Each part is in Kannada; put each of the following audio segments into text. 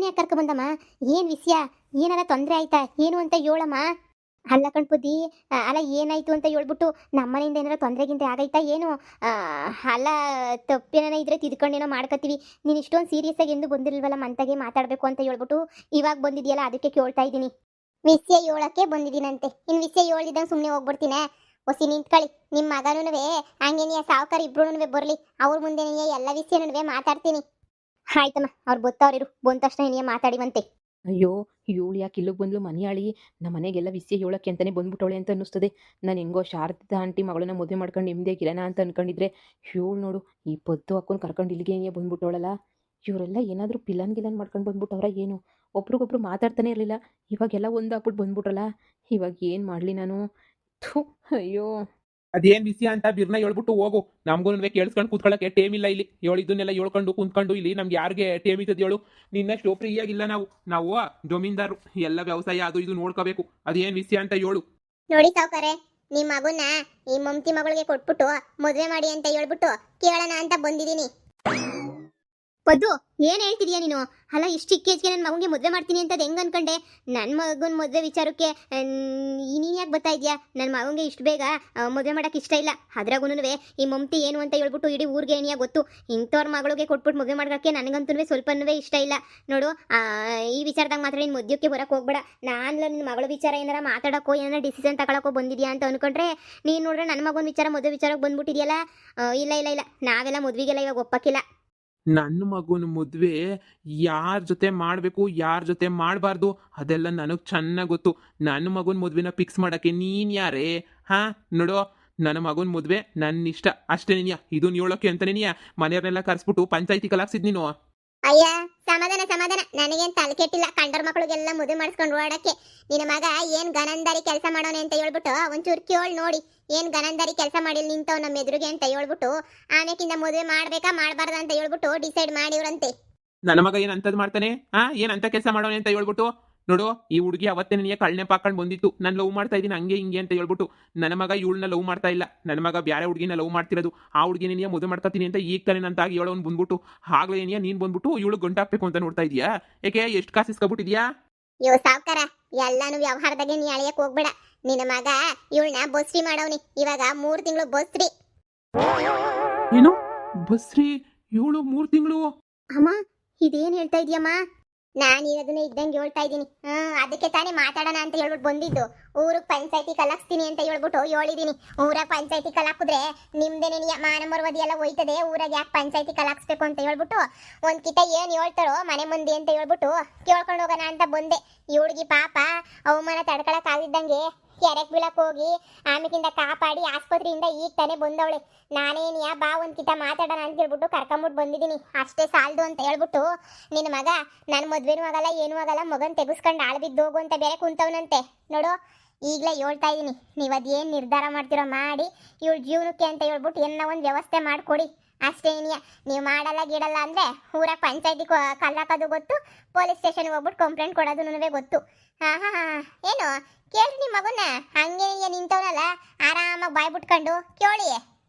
ಯಾಕೆ ಕರ್ಕೊಂಬಂದಮ್ಮ? ಏನು ವಿಷಯ? ಏನಾರ ತೊಂದರೆ ಆಯ್ತಾ ಏನು ಅಂತ ಹೇಳಮ್ಮ. ಅಲ್ಲ ಕಣ್ಪುದ್ದಿ, ಅಲ್ಲ ಏನಾಯ್ತು ಅಂತ ಹೇಳ್ಬಿಟ್ಟು ನಮ್ಮನೆಯಿಂದ ಏನಾರ ತೊಂದರೆಗಿಂತ ಆಗೈತಾ ಏನು? ಅಲ್ಲ ತಪ್ಪೇನ ಇದ್ರೆ ತಿದ್ಕೊಂಡೇನೋ ಮಾಡ್ಕೊತೀವಿ. ನೀನು ಇಷ್ಟೊಂದು ಸೀರಿಯಸ್ ಆಗಿ ಎಂದು ಬಂದಿಲ್ವಲ್ಲ ಮಂತಾಗೆ ಮಾತಾಡಬೇಕು ಅಂತ ಹೇಳ್ಬಿಟ್ಟು ಇವಾಗ ಬಂದಿದ್ಯಲ್ಲ ಅದಕ್ಕೆ ಕೇಳ್ತಾ ಇದ್ದೀನಿ. ವಿಷಯ ಹೇಳಕ್ಕೆ ಬಂದಿದ್ದೀನಂತೆ, ಇನ್ನು ವಿಷಯ ಹೇಳಿದಂಗೆ ಸುಮ್ಮನೆ ಹೋಗ್ಬಿಡ್ತೀನಿ. ಹೊಸಿ ನಿಂತ್ಕೊಳ್ಳಿ, ನಿಮ್ಮ ಮಗನೂ ಹಂಗೇನಿಯ ಸಾವುಕಾರ ಇಬ್ರು ಬರಲಿ, ಅವ್ರ ಮುಂದೆ ಎಲ್ಲ ವಿಷಯನೂ ಮಾತಾಡ್ತೀನಿ. ಆಯ್ತಮ್ಮ, ಅವ್ರು ಬತ್ತವ್ರಿರು, ಬಂದ ತಕ್ಷಣ ನೀ ಮಾತಾಡಿವಂತೆ. ಅಯ್ಯೋ, ಇವಳು ಯಾಕೆ ಇಲ್ಲಿಗೆ ಬಂದ್ಲು ಮನೆಯಾಳಿ? ನಮ್ಮ ಮನೆಗೆಲ್ಲ ವಿಷಯ ಹೇಳೋಕ್ಕೆ ಅಂತಲೇ ಬಂದ್ಬಿಟ್ಟವಳೆ ಅಂತ ಅನ್ನಿಸ್ತದೆ. ನಾನು ಹೆಂಗೋ ಶಾರದಾ ಆಂಟಿ ಮಗಳನ್ನ ಮದುವೆ ಮಾಡ್ಕೊಂಡು ನಿಮ್ಮದೇಗಿರೋಣ ಅಂತ ಅಂದ್ಕೊಂಡಿದ್ರೆ ಇವಳು ನೋಡು ಈ ಪದ್ದು ಹಾಕೊಂಡು ಕರ್ಕೊಂಡು ಇಲ್ಲಿಗೆ ಬಂದ್ಬಿಟ್ಟವಳಲ್ಲ. ಇವರೆಲ್ಲ ಏನಾದರೂ ಗಿಲಾನ್ ಮಾಡ್ಕೊಂಡು ಬಂದ್ಬಿಟ್ಟವ್ರ ಏನು? ಒಬ್ರಿಗೊಬ್ರು ಮಾತಾಡ್ತಾನೆ ಇರಲಿಲ್ಲ, ಇವಾಗೆಲ್ಲ ಒಂದು ಹಾಕ್ಬಿಟ್ಟು ಬಂದ್ಬಿಟ್ರಲ್ಲ. ಇವಾಗ ಏನು ಮಾಡಲಿ ನಾನು? ಥು, ಅಯ್ಯೋ. ಅದೇನ್ ವಿಷಯ ಅಂತ ಬಿರ್ನ ಹೇಳ್ಬಿಟ್ಟು ಹೋಗು. ನಮಗೂ ಕೇಳಿಸ್ಕೊಂಡು ಕೂತ್ಕೊಳ್ಳೋಕೆ ಟೇಮ್ ಇಲ್ಲ ಇಲ್ಲಿ. ಹೇಳಿದ್ದನ್ನೆಲ್ಲ ಹೇಳ್ಕೊಂಡು ಕುಂತ್ಕೊಂಡು ಇಲ್ಲಿ ನಮ್ಗೆ ಯಾರಿಗೆ ಟೇಮ್ ಇದ್ದದ್ದು ಹೇಳು? ನಿನ್ನಷ್ಟು ಫ್ರೀ ಆಗಿಲ್ಲ ನಾವು ಜಮೀನ್ದಾರು, ಎಲ್ಲ ವ್ಯವಸಾಯ ಅದು ಇದು ನೋಡ್ಕೋಬೇಕು. ಅದೇನ್ ವಿಷಯ ಅಂತ ಹೇಳು. ನೋಡಿ ಸಾವುಕಾರೆ, ನಿಮ್ಮ ಮಗುನ ಈ ಮಮತಿ ಮಗಳಿಗೆ ಕೊಟ್ಬಿಟ್ಟು ಮದುವೆ ಮಾಡಿ ಅಂತ ಹೇಳ್ಬಿಟ್ಟು ಕೇಳೋಣ ಅಂತ ಬಂದಿದ್ದೀನಿ. ಪದ್ದು, ಏನು ಹೇಳ್ತಿದ್ಯಾ ನೀನು? ಅಲ್ಲ ಇಷ್ಟು ಚಿಕ್ಕ ಏಜ್ಗೆ ನನ್ನ ಮಗುಗೆ ಮದುವೆ ಮಾಡ್ತೀನಿ ಅಂತ ಹೆಂಗೆ ಅನ್ಕೊಂಡೆ? ನನ್ನ ಮಗನ ಮದುವೆ ವಿಚಾರಕ್ಕೆ ನೀನು ಯಾಕೆ ಬರ್ತಾ ಇದೆಯಾ? ನನ್ನ ಮಗನಿಗೆ ಇಷ್ಟು ಬೇಗ ಮದುವೆ ಮಾಡೋಕ್ಕೆ ಇಷ್ಟ ಇಲ್ಲ. ಅದ್ರಾಗೂ ಈ ಮಮತಿ ಏನು ಅಂತ ಹೇಳ್ಬಿಟ್ಟು ಇಡೀ ಊರಿಗೆ ಏನಿಯಾ ಗೊತ್ತು. ಇಂಥವ್ರ ಮಗಳಿಗೆ ಕೊಟ್ಬಿಟ್ಟು ಮದುವೆ ಮಾಡೋಕ್ಕೆ ನನಗಂತೂ ಸ್ವಲ್ಪನೂ ಇಷ್ಟ ಇಲ್ಲ. ನೋಡು, ಈ ವಿಚಾರದಾಗ ಮಾತ್ರ ನೀನು ಮದುವೆಗೆ ಬರೋಕ್ಕೆ ಹೋಗ್ಬೇಡ. ನಾನು ನಿನ್ನ ಮಗಳ ವಿಚಾರ ಏನಾರ ಮಾತಾಡೋಕ್ಕೋ ಏನಾರ ಡಿಸಿಷನ್ ತಗೊಳಕ್ಕೋ ಬಂದಿದ್ಯಾ ಅಂತ ಅಂದ್ಕೊಂಡ್ರೆ ನೀನು ನೋಡ್ರೆ ನನ್ನ ಮಗನ ವಿಚಾರ ಮದುವೆ ವಿಚಾರಕ್ಕೆ ಬಂದ್ಬಿಟ್ಟಿದೆಯಲ್ಲ. ಇಲ್ಲ ಇಲ್ಲ ಇಲ್ಲ, ನಾವೆಲ್ಲ ಮದುವೆಗೆಲ್ಲ ಇವಾಗ ಒಪ್ಪಕ್ಕಿಲ್ಲ. ನನ್ನ ಮಗುನ ಮದುವೆ ಯಾರ ಜೊತೆ ಮಾಡಬೇಕು, ಯಾರ ಜೊತೆ ಮಾಡಬಾರ್ದು ಅದೆಲ್ಲ ನನಗೆ ಚೆನ್ನಾಗಿ ಗೊತ್ತು. ನನ್ನ ಮಗುನ ಮದುವೆನ ಫಿಕ್ಸ್ ಮಾಡೋಕ್ಕೆ ನೀನು ಯಾರೇ? ಹಾಂ ನೋಡು, ನನ್ನ ಮಗುನ ಮದುವೆ ನನ್ನ ಇಷ್ಟ ಅಷ್ಟೇ. ನೀನಿಯಾ ಇದನ್ನ ಹೇಳೋಕ್ಕೆ ಅಂತಲೇ ನೀ ಮನೆಯವ್ರನ್ನೆಲ್ಲ ಕರೆಸ್ಬಿಟ್ಟು ಪಂಚಾಯತಿ ಕಲಾಕ್ಸಿದ್ ನೀನು. ಅಯ್ಯ, ಸಮಾಧಾನ ಸಮಾಧಾನ, ನನಗೇನು ತಲೆ ಕೆಟ್ಟಿಲ್ಲ. ಕಂಡರ ಮಕ್ಕಳಿಗೆಲ್ಲ ಮದುವೆ ಮಾಡಿಸ್ಕೊಂಡು ಓಡಾಡಕ್ಕೆ. ನಿನ್ನ ಮಗ ಏನು ಗನಂದಾರಿ ಕೆಲಸ ಮಾಡೋನೆ ಅಂತ ಹೇಳ್ಬಿಟ್ಟು ಒಂಚೂರು ಕೇಳಿ ನೋಡಿ. ಏನು ಗನಂದಾರಿ ಕೆಲಸ ಮಾಡಿಲ್ಲ ನಿಂತವ್ ನಮ್ಮ ಎದುರಿಗೆ ಅಂತ ಹೇಳ್ಬಿಟ್ಟು ಆಮೇಕಿಂದ ಮದುವೆ ಮಾಡ್ಬೇಕಾ ಮಾಡಬಾರ್ದ ಅಂತ ಹೇಳ್ಬಿಟ್ಟು ಡಿಸೈಡ್ ಮಾಡಿವ್ರಂತೆ. ನನ್ನ ಮಗ ಏನಂತದ್ ಮಾಡ್ತಾನೆ? ಏನಂತ ಕೆಲಸ ಮಾಡೋನೆ ಅಂತ ಹೇಳ್ಬಿಟ್ಟು ನೋಡು, ಈ ಹುಡುಗಿ ಅವತ್ತೇ ನನಗೆ ಕಳ್ಳೆ ಪಾಕೊಂಡು ಬಂದಿತ್ತು. ನಾನು ಲವ್ ಮಾಡ್ತಾ ಇದ್ದೀನಿ ಹಂಗೆ ಹಿಂಗೆ ಅಂತ ಹೇಳ್ಬಿಟ್ಟು. ನನ್ನ ಮಗ ಇವಳನ್ನ ಲವ್ ಮಾಡ್ತಾ ಇಲ್ಲ, ನನ್ನ ಮಗ ಬೇರೆ ಹುಡುಗಿನ ಲವ್ ಮಾಡ್ತಿರೋದು. ಆ ಹುಡುಗಿನ ಮದುವೆ ಮಾಡ್ಕೊತೀನಿ ಅಂತ ಈಗ ತಾನೇ ನಂತಾಗಿ ಹೇಳೋನು ಬಂದ್ಬಿಟ್ಟು ಆಗ್ಲೇ ಏನಿಯಾ ನೀನು ಬಂದ್ಬಿಟ್ಟು ಇವಳು ಗಂಟು ಹಾಕ್ಬೇಕು ಅಂತ ನೋಡ್ತಾ ಇದೀಯಾ? ಏಕೆ ಎಷ್ಟು ಕಾಸು ಇಸ್ಕೊಬಿಟ್ಟಿದ್ಯಾ? ಇವ್ ಸಾವ್ಕಾರ, ಎಲ್ಲಾನು ವ್ಯವಹಾರದಾಗೆ ನೀ ಅಳಿಯಕ್ ಹೋಗ್ಬೇಡ. ನಿನ್ನ ಮಗ ಇವಳನ್ನ ಬಸ್ರಿ ಮಾಡವ್ನಿ. ಇವಾಗ 3 ತಿಂಗಳು ಬಸ್ರಿ. ಏನು ಬಸ್ರಿ? ಇವಳು 3 ತಿಂಗಳು? ಅಮ್ಮ, ಇದೇನ್ ಹೇಳ್ತಾ ಇದೀಯಮ್ಮ? ನಾನು ಇರೋದನ್ನ ಇದ್ದಂಗೆ ಹೇಳ್ತಾ ಇದ್ದೀನಿ. ಅದಕ್ಕೆ ತಾನೇ ಮಾತಾಡೋಣ ಅಂತ ಹೇಳ್ಬಿಟ್ಟು ಬಂದಿದ್ದು. ಊರಿಗೆ ಪಂಚಾಯತಿ ಕಲಾಕ್ಸ್ತೀನಿ ಅಂತ ಹೇಳ್ಬಿಟ್ಟು ಹೇಳಿದೀನಿ. ಊರಾಗ ಪಂಚಾಯತಿ ಕಲಾಕಿದ್ರೆ ನಿಮ್ದೇನೆ ಮಾನ ಮರ್ಯಾದೆ ಎಲ್ಲ ಹೋಯ್ತದೆ. ಊರಾಗ ಯಾಕೆ ಪಂಚಾಯತಿ ಕಲಾಕ್ಸ್ಬೇಕು ಅಂತ ಹೇಳ್ಬಿಟ್ಟು ಒಂದ್ ಕಿತ ಏನ್ ಹೇಳ್ತಾರೋ ಮನೆ ಮುಂದೆ ಅಂತ ಹೇಳ್ಬಿಟ್ಟು ಕೇಳ್ಕೊಂಡು ಹೋಗೋಣ ಅಂತ ಬಂದೆ. ಈ ಹುಡುಗಿ ಪಾಪ ಅವಮಾನ ತಡ್ಕೊಳಕ್ ಆಗಿದ್ದಂಗೆ ಕೆರೆಕ್ ಬೀಳಕ್ ಹೋಗಿ ಆಮೇಕಿಂದ ಕಾಪಾಡಿ ಆಸ್ಪತ್ರೆಯಿಂದ ಈಗ ತಾನೇ ಬಂದವಳೆ. ನಾನೇನಿಯಾ ಬಾ ಒಂದ್ ಕಿತ ಮಾತಾಡೋಣ ಅಂತ ಹೇಳ್ಬಿಟ್ಟು ಕರ್ಕೊಂಬಿಟ್ಟು ಬಂದಿದ್ದೀನಿ. ಅಷ್ಟೇ ಸಾಲದು ಅಂತ ಹೇಳ್ಬಿಟ್ಟು ನಿನ್ನ ಮಗ ನನ್ನ ಮದ್ವೆನೂ ಆಗಲ್ಲ ಏನೂ ಆಗಲ್ಲ, ಮಗನ್ ತೆಗಿಸ್ಕೊಂಡು ಆಳ್ಬಿದ್ದು ಹೋಗು ಅಂತ ಬೇರೆ ಕುಂತವನಂತೆ. ನೋಡು, ಈಗಲೇ ಹೇಳ್ತಾ ಇದ್ದೀನಿ, ನೀವು ಅದೇನು ನಿರ್ಧಾರ ಮಾಡ್ತಿರೋ ಮಾಡಿ ಇವಳು ಜೀವನಕ್ಕೆ ಅಂತ ಹೇಳ್ಬಿಟ್ಟು ಏನೋ ಒಂದು ವ್ಯವಸ್ಥೆ ಮಾಡಿಕೊಡಿ. ಅಷ್ಟೇ ಏನಿಯಾ. ನೀವು ಮಾಡಲ್ಲ ಗಿಡಲ್ಲ ಅಂದರೆ ಊರಾಗ ಪಂಚಾಯತಿ ಕಲ್ಲಾಕೋದು ಗೊತ್ತು, ಪೊಲೀಸ್ ಸ್ಟೇಷನ್ಗೆ ಹೋಗ್ಬಿಟ್ಟು ಕಂಪ್ಲೇಂಟ್ ಕೊಡೋದು ಗೊತ್ತು. ಹಾಂ ಹಾಂ ಹಾಂ, ಏನು ಕೇಳ್ರಿ ನಿಮ್ಮ ಮಗುನ ಹಂಗೆ ನಿಂತವನಲ್ಲ, ಆರಾಮಾಗಿ ಬಾಯ್ ಬಿಟ್ಕೊಂಡು ಕೇಳಿ.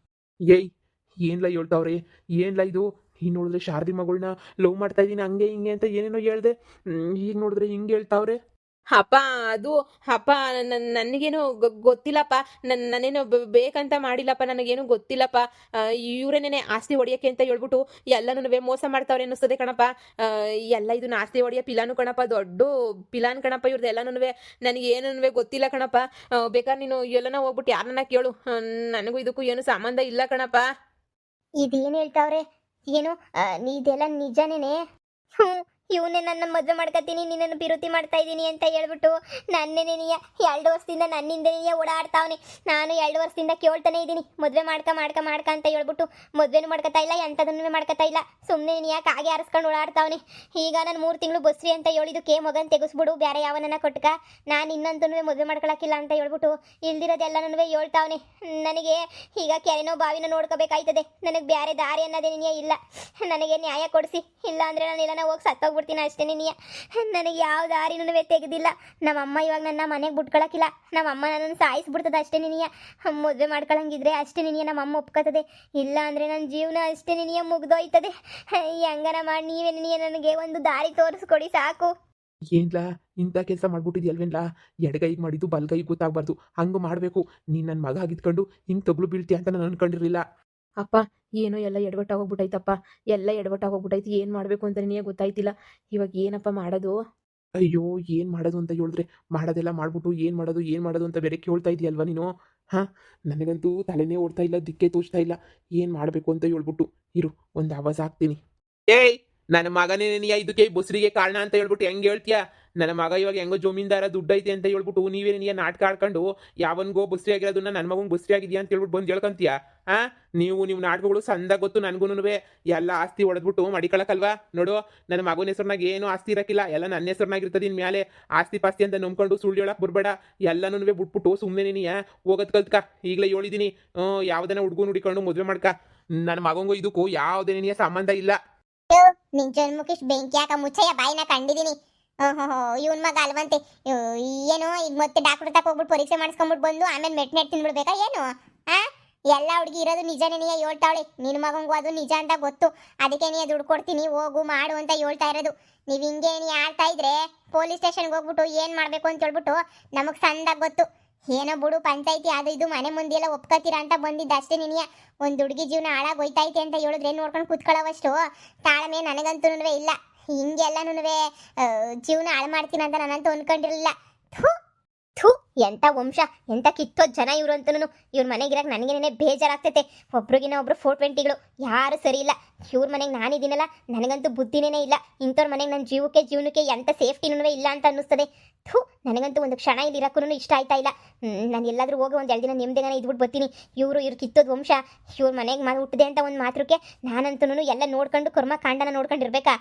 ಏಯ್, ಏನ್ಲ ಹೇಳ್ತಾವ್ರಿ? ಏನ್ಲ ಇದು? ಈಗ ನೋಡಿದ್ರೆ ಶಾರದಿ ಮಗಳನ್ನ ಲವ್ ಮಾಡ್ತಾ ಇದ್ದೀನಿ ಹಂಗೆ ಹಿಂಗೆ ಅಂತ ಏನೇನೋ ಹೇಳ್ದೆ. ಈಗ ನೋಡಿದ್ರೆ ಹಿಂಗೆ ಹೇಳ್ತಾವ್ರೆ. ಅಪ್ಪ, ಅದು ಅಪ್ಪ ನನಗೇನು ಗೊತ್ತಿಲ್ಲಪ್ಪ. ನಾನೇನು ಬೇಕಂತ ಮಾಡಿಲ್ಲಪ್ಪ, ನನಗೇನು ಗೊತ್ತಿಲ್ಲಪ್ಪ. ಇವರೇನೇ ಆಸ್ತಿ ಹೊಡಿಯೋಕ್ಕೆ ಅಂತ ಹೇಳ್ಬಿಟ್ಟು ಎಲ್ಲನೂ ಮೋಸ ಮಾಡ್ತಾವ್ರೆ ಅನ್ನಿಸ್ತದೆ ಕಣಪ್ಪ. ಎಲ್ಲ ಇದನ್ನ ಆಸ್ತಿ ಹೊಡಿಯೋ ಪಿಲಾನು ಕಣಪ್ಪ, ದೊಡ್ಡ ಪಿಲಾನ್ ಕಣಪ್ಪ ಇವ್ರದ್ದು ಎಲ್ಲನೂ. ನನಗೇನೂ ಗೊತ್ತಿಲ್ಲ ಕಣಪ್ಪ. ಬೇಕಾದ್ರೆ ನೀನು ಎಲ್ಲನ ಹೋಗ್ಬಿಟ್ಟು ಯಾರನ್ನ ಕೇಳು, ನನಗೂ ಇದಕ್ಕೂ ಏನು ಸಂಬಂಧ ಇಲ್ಲ ಕಣಪ್ಪ. ಇದೇನು ಹೇಳ್ತಾವ್ರೆ? ಏನು ಇದೆಲ್ಲ ನಿಜನೇನೆ? ಇವನೇ ನನ್ನ ಮದುವೆ ಮಾಡ್ಕೊತೀನಿ, ನಿನ್ನನ್ನು ಬಿರುತಿ ಮಾಡ್ತಾ ಇದ್ದೀನಿ ಅಂತ ಹೇಳ್ಬಿಟ್ಟು ನನ್ನೇನೆಯ 2 ವರ್ಷದಿಂದ ನನ್ನಿಂದನೇ ಓಡಾಡ್ತಾವನೆ. ನಾನು 2 ವರ್ಷದಿಂದ ಕೇಳ್ತಾನೆ ಇದ್ದೀನಿ ಮದುವೆ ಮಾಡ್ಕ ಅಂತ ಹೇಳ್ಬಿಟ್ಟು. ಮದುವೆನೂ ಮಾಡ್ಕೊತಾ ಇಲ್ಲ, ಎಂಥದನ್ನು ಮಾಡ್ಕೊತಾ ಇಲ್ಲ. ಸುಮ್ಮನೆ ಯಾಕೆ ಹಾಗೆ ಆರಿಸ್ಕೊಂಡು ಓಡಾಡ್ತಾವನೆ. ಈಗ ನಾನು 3 ತಿಂಗಳು ಬಸ್ರಿ ಅಂತ ಹೇಳಿದಕ್ಕೆ ಮಗನ್ ತೆಗಿಸ್ಬಿಡು, ಬೇರೆ ಯಾವನನ್ನ ಕೊಟ್ಕ, ನಾನು ಇನ್ನಂತೂ ಮದುವೆ ಮಾಡ್ಕೊಳಕ್ಕಿಲ್ಲ ಅಂತ ಹೇಳ್ಬಿಟ್ಟು ಇಲ್ದಿರೋದೆಲ್ಲನೂ ಹೇಳ್ತಾವನೆ. ನನಗೆ ಈಗ ಕೆರೆನೋ ಬಾವಿನ ನೋಡ್ಕೋಬೇಕಾಯ್ತದೆ. ನನಗೆ ಬೇರೆ ದಾರಿ ಅನ್ನೋದೇನೇ ಇಲ್ಲ. ನನಗೆ ನ್ಯಾಯ ಕೊಡಿಸಿ, ಇಲ್ಲ ಅಂದರೆ ನಾನು ಎಲ್ಲನ ಹೋಗಿ ಸತ್ತೋಗ್ಬಿಡ್ತೀನಿ. ಹೋಗ್ಬಿಡ್ತೀನಿ ಅಷ್ಟೇ ನೀನಿಯ. ನನಗೆ ಯಾವ ದಾರಿನೂ ತೆಗೆದಿಲ್ಲ. ನಮ್ಮಮ್ಮ ಇವಾಗ ನನ್ನ ಮನೆಗೆ ಬಿಟ್ಕೊಳಕಿಲ್ಲ. ನಮ್ಮಮ್ಮ ನನ್ನನ್ನು ಸಾಯಿಸ್ಬಿಡ್ತದೆ ಅಷ್ಟೇ ನೀನಿಯ. ಮದುವೆ ಮಾಡ್ಕೊಳಂಗಿದ್ರೆ ಅಷ್ಟೇ ನೀನಿಯ ನಮ್ಮಮ್ಮ ಒಪ್ಕೋತದೆ. ಇಲ್ಲ ಅಂದರೆ ನನ್ನ ಜೀವನ ಅಷ್ಟೇ ನೀನಿಯ ಮುಗ್ದೋಯ್ತದೆ. ಹೆಂಗನ ಮಾಡಿ ನೀವೇ ನೀನಿಯ ನನಗೆ ಒಂದು ದಾರಿ ತೋರಿಸ್ಕೊಡಿ ಸಾಕು. ಏನ್ಲಾ ಇಂಥ ಕೆಲಸ ಮಾಡ್ಬಿಟ್ಟಿದ್ಯಲ್ವೇನ್ಲಾ? ಎಡಗೈಗೆ ಮಾಡಿದ್ದು ಬಲ್ಗೈಗೆ ಗೊತ್ತಾಗಬಾರ್ದು, ಹಂಗೆ ಮಾಡಬೇಕು. ನೀನು ನನ್ನ ಮಗ ಆಗಿದ್ಕೊಂಡು ಹಿಂಗೆ ತಗ್ಲು ಬೀಳ್ತೀಯ ಅಂತ ನಾನು ಅನ್ಕೊಂಡಿರಲಿಲ್ಲ. ಅಪ್ಪ ಏನೋ ಎಲ್ಲ ಎಡವಟ್ಟಾಗೋಗ್ಬಿಟ್ಟೈತಪ್ಪ, ಎಲ್ಲ ಎಡವಟ್ಟಾಗೋಗ್ಬಿಟ್ಟೈತಿ. ಏನು ಮಾಡಬೇಕು ಅಂತ ನಿನಗೆ ಗೊತ್ತಾಯ್ತಿಲ್ಲ. ಇವಾಗ ಏನಪ್ಪ ಮಾಡೋದು? ಅಯ್ಯೋ ಏನು ಮಾಡೋದು ಅಂತ ಹೇಳಿದ್ರೆ ಮಾಡೋದೆಲ್ಲ ಮಾಡ್ಬಿಟ್ಟು ಏನು ಮಾಡೋದು ಅಂತ ಬೇರೆ ಕೇಳ್ತಾ ಇದೆಯಲ್ವ ನೀನು? ಹಾಂ, ನನಗಂತೂ ತಲೆನೇ ಓಡ್ತಾ ಇಲ್ಲ, ದಿಕ್ಕೇ ತೋಚ್ತಾ ಇಲ್ಲ. ಏನು ಮಾಡಬೇಕು ಅಂತ ಹೇಳ್ಬಿಟ್ಟು ಇರು, ಒಂದು ಆವಾಜ್ ಹಾಕ್ತೀನಿ. ಏಯ್, ನನ್ನ ಮಗನೇ ನೀ ಇದಕ್ಕೆ ಬಸ್ರಿಗೆ ಕಾರಣ ಅಂತ ಹೇಳ್ಬಿಟ್ಟು ಹೆಂಗೆ ಹೇಳ್ತೀಯಾ? ನನ್ನ ಮಗ ಇವಾಗ ಹೆಂಗೋ ಜಮೀನ್ದಾರ ದುಡ್ಡು ಐತೆ ಅಂತ ಹೇಳ್ಬಿಟ್ಟು ನೀವೇ ನೀ ನಾಟಕ ಆಡ್ಕೊಂಡು ಯಾವನ್ಗೋ ಬಸ್ರಿ ಆಗಿರೋದನ್ನ ನನ್ನ ಮಗಂಗೆ ಬಸ್ರಿ ಆಗಿದೆಯಾ ಅಂತ ಹೇಳ್ಬಿಟ್ಟು ಬಂದು ಹೇಳ್ಕೊಂತೀಯ? ಹಾಂ, ನೀವು ನಾಟಕಗಳು ಸಂದಾಗ ಗೊತ್ತು. ನನಗೂ ಎಲ್ಲ ಆಸ್ತಿ ಹೊಡೆದ್ಬಿಟ್ಟು ಮಡಿಕೊಳಕಲ್ವಾ? ನೋಡು, ನನ್ನ ಮಗನ ಹೆಸರಿನಾಗ ಏನು ಆಸ್ತಿ ಇರಕ್ಕಿಲ್ಲ, ಎಲ್ಲ ನನ್ನ ಹೆಸರಿನಾಗಿರ್ತದೆ. ಇನ್ನು ಮೇಲೆ ಆಸ್ತಿ ಪಾಸ್ತಿ ಅಂತ ನಂಬ್ಕೊಂಡು ಸುಳ್ಳು ಹೇಳಕ್ಕೆ ಬರಬೇಡ. ಎಲ್ಲನೂ ಬಿಟ್ಬಿಟ್ಟು ಸುಮ್ಮನೆ ನೀನು ಹೋಗೋದು ಕಲ್ತ್ಕ. ಈಗಲೇ ಹೇಳಿದ್ದೀನಿ, ಯಾವುದನ್ನ ಹುಡುಗನ ಹುಡಿಕೊಂಡು ಮದುವೆ ಮಾಡ್ಕ. ನನ್ನ ಮಗಂಗೂ ಇದಕ್ಕೂ ಯಾವುದೇ ನೀ ಸಂಬಂಧ ಇಲ್ಲ. ನಿನ್ ಜನ್ಮಕ್ಕೆ ಇಷ್ಟು ಬೆಂಕಿ ಹಾಕ ಮುಚ್ಚಯ್ಯ ಬಾಯಿನ ಕಂಡಿದ್ದೀನಿ. ಇವನ್ ಮಗ ಅಲ್ವಂತೆ. ಏನು ಈಗ ಮತ್ತೆ ಡಾಕ್ಟರ್ ತಕ ಹೋಗ್ಬಿಟ್ಟು ಪರೀಕ್ಷೆ ಮಾಡಿಸ್ಕೊಂಡ್ಬಿಟ್ಟು ಬಂದು ಆಮೇಲೆ ಮೆಟ್ ತಿನ್ಬಿಡ್ಬೇಕಾ ಏನು? ಆ ಎಲ್ಲ ಹುಡುಗಿ ಇರೋದು ನಿಜನೇ ನೀ ಹೇಳ್ತಾವಳೆ. ನಿನ್ನ ಮಗಂಗೂ ಅದು ನಿಜ ಅಂತ ಗೊತ್ತು. ಅದಕ್ಕೆ ನೀ ದುಡ್ಡು ಕೊಡ್ತೀನಿ ಹೋಗು ಮಾಡು ಅಂತ ಹೇಳ್ತಾ ಇರೋದು. ನೀವು ಹಿಂಗೆ ನೀ ಆಡ್ತಾ ಇದ್ರೆ ಪೊಲೀಸ್ ಸ್ಟೇಷನ್ಗೆ ಹೋಗ್ಬಿಟ್ಟು ಏನು ಮಾಡಬೇಕು ಅಂತ ಹೇಳ್ಬಿಟ್ಟು ನಮಗೆ ಸಂದಾಗ ಗೊತ್ತು. ಏನೋ ಬಿಡು, ಪಂಚಾಯ್ತಿ ಅದು ಇದು ಮನೆ ಮುಂದೆ ಎಲ್ಲ ಒಪ್ಕೋತೀರಾ ಅಂತ ಬಂದಿದ್ದ ಅಷ್ಟೇ ನೀನಿಯ. ಒಂದು ಹುಡುಗಿ ಜೀವನ ಹಾಳಾಗೋಯ್ತೈತೆ ಅಂತ ಹೇಳಿದ್ರೆ ನೋಡ್ಕೊಂಡು ಕೂತ್ಕೊಳ್ಳೋವಷ್ಟು ತಾಳ್ಮೆ ನನಗಂತೂ ಇಲ್ಲ. ಹಿಂಗೆಲ್ಲನೂ ಜೀವನ ಹಾಳು ಮಾಡ್ತೀನಿ ಅಂತ ನಾನಂತೂ ಅನ್ಕೊಂಡಿರಲಿಲ್ಲ. ಥೂ ಥೂ, ಎಂಥ ವಂಶ, ಎಂಥ ಕಿತ್ತೋದ್ ಜನ ಇವರು ಅಂತನೂ. ಇವ್ರ ಮನೆಗಿರಕ್ಕೆ ನನಗೇನೇ ಬೇಜಾರಾಗ್ತೈತೆ. ಒಬ್ರಿಗಿನ ಒಬ್ರು 420ಗಳು ಯಾರು ಸರಿ ಇಲ್ಲ. ಇವ್ರ ಮನೆಗೆ ನಾನಿದ್ದೀನಲ್ಲ, ನನಗಂತೂ ಬುದ್ಧಿನೇ ಇಲ್ಲ. ಇಂಥವ್ರ ಮನೆಗೆ ನನ್ನ ಜೀವನಕ್ಕೆ ಎಂಥ ಸೇಫ್ಟಿನೂ ಇಲ್ಲ ಅಂತ ಅನ್ನಿಸ್ತದೆ. ಥೂ, ನನಗಂತೂ ಒಂದು ಕ್ಷಣ ಇಲ್ಲಿ ಇರೋಕ್ಕೂ ಇಷ್ಟ ಆಯ್ತಾ ಇಲ್ಲ. ನಾನು ಎಲ್ಲಾದರೂ ಹೋಗಿ ಒಂದು 2 ದಿನ ನೆಮ್ಮದಿಗಾನೆ ಇದ್ಬಿಟ್ಟು ಬರ್ತೀನಿ. ಇವ್ರು ಕಿತ್ತೋದ್ ವಂಶ, ಇವ್ರ ಮನೆಗೆ ಹುಟ್ಟಿದೆ ಅಂತ ಒಂದು ಮಾತ್ರಕ್ಕೆ ನಾನಂತೂ ಎಲ್ಲ ನೋಡ್ಕೊಂಡು ಕಾಂಡನ ನೋಡ್ಕೊಂಡಿರ್ಬೇಕಾ?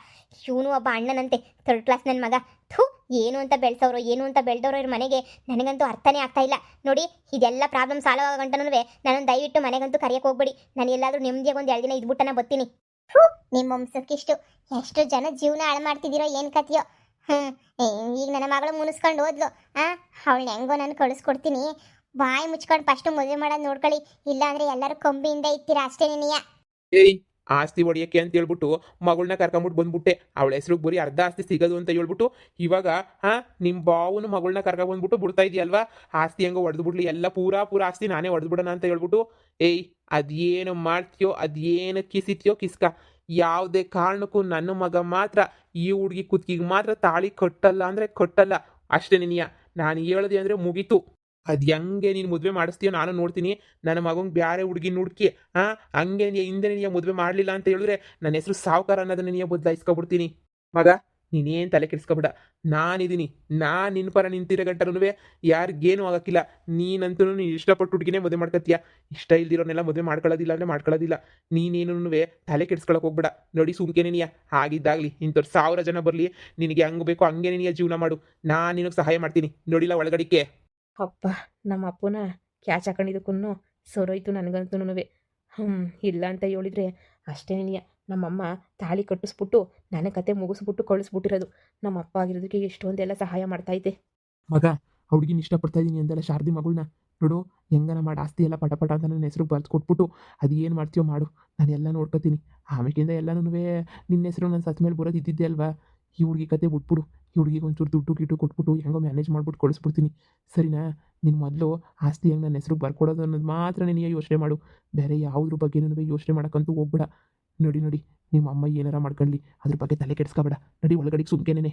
ಇವನು ಒಬ್ಬ ಅಣ್ಣನಂತೆ 3rd ಕ್ಲಾಸ್ ನನ್ನ ಮಗ. ಥೂ, ಏನು ಅಂತ ಬೆಳೆಸೋರು ಇವ್ರ ಮನೆಗೆ ನನಗಂತೂ ಅರ್ಥನೇ ಆಗ್ತಾ ಇಲ್ಲ. ನೋಡಿ, ಇದೆಲ್ಲ ಪ್ರಾಬ್ಲಮ್ ಸಾಲ್ವ್ ಆಗೋ ಗಂಟನೂ ನಾನು ದಯವಿಟ್ಟು ಮನೆಗಂತೂ ಕರೆಯಕ್ಕೆ ಹೋಗ್ಬೇಡಿ. ನಾನು ಎಲ್ಲಾದರೂ ನೆಮ್ಮದಿಯಾಗಿ ಒಂದು 2 ದಿನ ಇದ್ಬಿಟ್ಟನ ಬರ್ತೀನಿ. ನಿಮ್ಮ ವಂಶಕ್ಕಿಷ್ಟು ಎಷ್ಟು ಜನ ಜೀವನ ಹಾಳು ಮಾಡ್ತಿದ್ದೀರೋ ಏನು ಕಥೆಯೋ. ಈಗ ನನ್ನ ಮಗಳು ಮುನಿಸ್ಕೊಂಡು ಹೋದ್ಲು. ಅವಳನ್ನ ಹೆಂಗೋ ನಾನು ಕಳಿಸ್ಕೊಡ್ತೀನಿ. ಬಾಯಿ ಮುಚ್ಕೊಂಡು ಫಸ್ಟು ಮದುವೆ ಮಾಡೋದು ನೋಡ್ಕೊಳ್ಳಿ. ಇಲ್ಲಾಂದ್ರೆ ಎಲ್ಲರೂ ಕೊಂಬಿಯಿಂದ ಇರ್ತೀರಾ ಅಷ್ಟೇ ನೀನಿಯ. ಏಯ್, ಆಸ್ತಿ ಹೊಡಿಯೋಕ್ಕೆ ಅಂತ ಹೇಳ್ಬಿಟ್ಟು ಮಗಳನ್ನ ಕರ್ಕೊಂಬಿಟ್ಟು ಬಂದ್ಬಿಟ್ಟೆ. ಅವಳ ಹೆಸ್ರಿಗೆ ಬರೀ ಅರ್ಧ ಆಸ್ತಿ ಸಿಗೋದು ಅಂತ ಹೇಳ್ಬಿಟ್ಟು ಇವಾಗ ನಿಮ್ಮ ಬಾವನು ಮಗಳನ್ನ ಕರ್ಕೊಂಡ್ಬಂದ್ಬಿಟ್ಟು ಬಿಡ್ತಾ ಇದೆಯಲ್ವಾ? ಆಸ್ತಿ ಹೆಂಗೋ ಹೊಡೆದ್ಬಿಡ್ಲಿ, ಎಲ್ಲ ಪೂರಾ ಆಸ್ತಿ ನಾನೇ ಹೊಡೆದ್ಬಿಡೋಣ ಅಂತ ಹೇಳ್ಬಿಟ್ಟು. ಏಯ್, ಅದೇನು ಮಾಡ್ತೀಯೋ, ಅದೇನು ಕಿಸಿತೀಯೋ ಕಿಸ್ಕ. ಯಾವುದೇ ಕಾರಣಕ್ಕೂ ನನ್ನ ಮಗ ಮಾತ್ರ ಈ ಹುಡುಗಿ ಕುತ್ತಿಗೆ ಮಾತ್ರ ತಾಳಿ ಕಟ್ಟಲ್ಲ ಅಂದರೆ ಕಟ್ಟಲ್ಲ ಅಷ್ಟೇ ನಿನಿಯ. ನಾನು ಹೇಳದೆ ಅಂದರೆ ಮುಗೀತು. ಅದು ಹೆಂಗೆ ನೀನು ಮದುವೆ ಮಾಡಿಸ್ತೀಯೋ ನಾನು ನೋಡ್ತೀನಿ. ನನ್ನ ಮಗಂಗೆ ಬೇರೆ ಹುಡುಗಿ ಹುಡುಕಿ ಹಂಗೆ ಹಿಂದೆ ನೀನು ಮದುವೆ ಮಾಡಲಿಲ್ಲ ಅಂತ ಹೇಳಿದ್ರೆ ನನ್ನ ಹೆಸರು ಸಾವುಕಾರ ಅನ್ನೋದನ್ನ ನೀನು ಬದಲಾಯಿಸ್ಕೊಬಿಡ್ತೀನಿ. ಮಗ, ನೀನೇನು ತಲೆ ಕೆಡಿಸ್ಕೊಬೇಡ, ನಾನಿದ್ದೀನಿ. ನಾನು ನಿನ್ನ ಪರ ನಿಂತಿರೋ ಗಂಟನೂ ಯಾರಿಗೇನು ಆಗೋಕ್ಕಿಲ್ಲ. ನೀನಂತೂ ನೀನು ಇಷ್ಟಪಟ್ಟು ಹುಡುಗಿನೇ ಮದುವೆ ಮಾಡ್ಕೊತೀಯ. ಇಷ್ಟ ಇಲ್ದಿರೋನೆಲ್ಲ ಮದುವೆ ಮಾಡ್ಕೊಳ್ಳೋದಿಲ್ಲ ಅಂದರೆ ಮಾಡ್ಕೊಳ್ಳೋದಿಲ್ಲ. ನೀನೇನು ತಲೆ ಕೆಡಿಸ್ಕೊಳಕ್ಕೆ ಹೋಗ್ಬೇಡ. ನೋಡಿ, ಸುಮ್ಕೆನೇ ನೀಯ ಆಗಿದ್ದಾಗಲಿ ಇಂಥವ್ರು 1000 ಜನ ಬರಲಿ, ನಿನಗೆ ಹಂಗೆ ಬೇಕೋ ಹಂಗೆ ನೀನು ಜೀವನ ಮಾಡು. ನಾನು ನಿನಗೆ ಸಹಾಯ ಮಾಡ್ತೀನಿ. ನೋಡಿಲ್ಲ ಒಳಗಡಿಕೆ. ಅಪ್ಪ, ನಮ್ಮ ಅಪ್ಪನ ಕ್ಯಾಚ್ ಹಾಕೊಂಡಿದ್ದಕ್ಕೂ ಸೊರೋಯ್ತು ನನಗಂತೂ. ಇಲ್ಲ ಅಂತ ಹೇಳಿದ್ರೆ ಅಷ್ಟೇ ನೀಯ. ನಮ್ಮಮ್ಮ ತಾಳಿ ಕಟ್ಟಿಸ್ಬಿಟ್ಟು ನನ್ನ ಕತೆ ಮುಗಿಸ್ಬಿಟ್ಟು ಕಳಿಸ್ಬಿಟ್ಟಿರೋದು. ನಮ್ಮ ಅಪ್ಪ ಆಗಿರೋದಕ್ಕೆ ಎಷ್ಟೊಂದೆಲ್ಲ ಸಹಾಯ ಮಾಡ್ತಾಯಿದ್ದೆ. ಮಗ, ಹುಡುಗಿನ ಇಷ್ಟಪಡ್ತಾ ಇದ್ದೀನಿ ಅಂದಲ್ಲ ಶಾರದಿ ಮಗಳನ್ನ. ನೋಡು, ಹೆಂಗನ ಮಾಡಿ ಆಸ್ತಿ ಎಲ್ಲ ಪಟ ಅಂತ ನನ್ನ ಹೆಸರು ಬರೆದು ಕೊಟ್ಬಿಟ್ಟು ಅದು ಏನು ಮಾಡ್ತೀಯೋ ಮಾಡು, ನಾನು ಎಲ್ಲ ನೋಡ್ಕೊತೀನಿ. ಆಮೇಕಿಂದ ಎಲ್ಲನೂ ನಿನ್ನ ಹೆಸರು ನನ್ನ ಸತ್ತ ಮೇಲೆ ಬರೋದು ಇದ್ದಿದ್ದೆ ಅಲ್ವಾ? ಈ ಹುಡುಗಿ ಕತೆ ಬಿಟ್ಬಿಡು. ಈ ಹುಡುಗಿಗೆ ಒಂಚೂರು ದುಡ್ಡು ಗಿಟ್ಟು ಕೊಟ್ಬಿಟ್ಟು ಹೆಂಗೋ ಮ್ಯಾನೇಜ್ ಮಾಡ್ಬಿಟ್ಟು ಕಳಿಸ್ಬಿಡ್ತೀನಿ, ಸರಿನಾ? ನೀನು ಮೊದಲು ಆಸ್ತಿ ಹೆಂಗೆ ನನ್ನ ಹೆಸರು ಬರ್ಕೊಡೋದು ಅನ್ನೋದು ಮಾತ್ರ ನೀನು ಯೋಚನೆ ಮಾಡು. ಬೇರೆ ಯಾವುದ್ರ ಬಗ್ಗೆನೂ ಯೋಚನೆ ಮಾಡೋಕ್ಕಂತೂ ಹೋಗ್ಬೇಡ. ನೋಡಿ, ನಿಮ್ಮ ಅಮ್ಮ ಏನಾರ ಮಾಡ್ಕೊಳ್ಳಿ, ಅದ್ರ ಬಗ್ಗೆ ತಲೆ ಕೆಡಿಸ್ಕೊಬೇಡ. ನಡಿ ಒಳಗಡೆಗೆ ಸುಮ್ಕೆನೇ.